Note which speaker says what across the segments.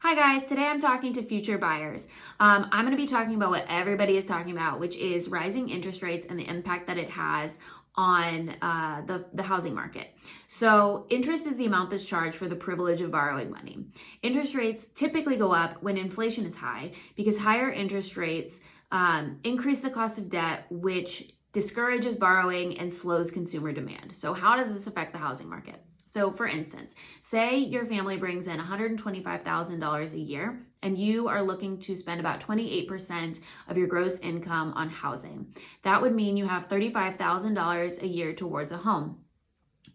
Speaker 1: Hi guys, today I'm talking to future buyers. I'm going to be talking about what everybody is talking about, which is rising interest rates and the impact that it has on the housing market. So interest is the amount that's charged for the privilege of borrowing money. Interest rates typically go up when inflation is high because higher interest rates increase the cost of debt, which discourages borrowing and slows consumer demand. So how does this affect the housing market? So for instance, say your family brings in $125,000 a year and you are looking to spend about 28% of your gross income on housing. That would mean you have $35,000 a year towards a home.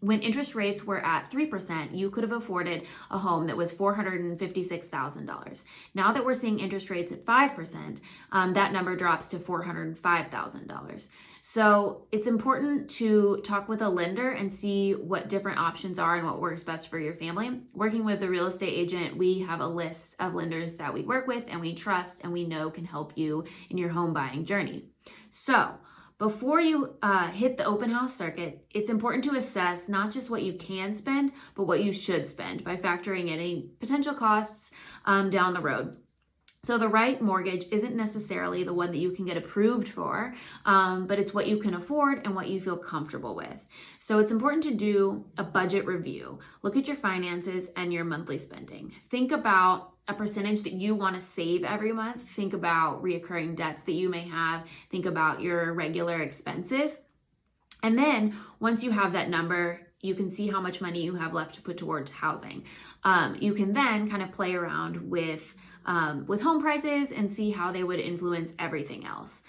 Speaker 1: When interest rates were at 3%, you could have afforded a home that was $456,000. Now that we're seeing interest rates at 5%, that number drops to $405,000. So it's important to talk with a lender and see what different options are and what works best for your family. Working with a real estate agent, we have a list of lenders that we work with and we trust and we know can help you in your home buying journey. So before you hit the open house circuit, it's important to assess not just what you can spend, but what you should spend by factoring in any potential costs down the road. So the right mortgage isn't necessarily the one that you can get approved for, but it's what you can afford and what you feel comfortable with. So it's important to do a budget review. Look at your finances and your monthly spending. Think about a percentage that you want to save every month. Think about reoccurring debts that you may have. Think about your regular expenses. And then once you have that number, you can see how much money you have left to put towards housing. You can then kind of play around with home prices and see how they would influence everything else.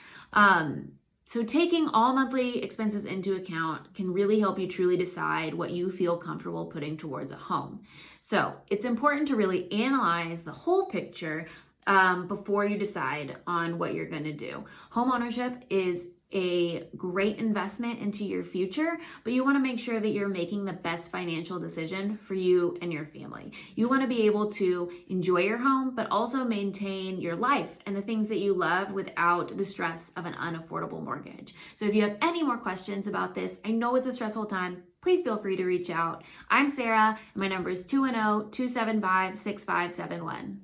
Speaker 1: So taking all monthly expenses into account can really help you truly decide what you feel comfortable putting towards a home. So it's important to really analyze the whole picture before you decide on what you're going to do. Home ownership is a great investment into your future, but you want to make sure that you're making the best financial decision for you and your family. You want to be able to enjoy your home, but also maintain your life and the things that you love without the stress of an unaffordable mortgage. So if you have any more questions about this, I know it's a stressful time, please feel free to reach out. I'm Sarah, and my number is 210-275-6571.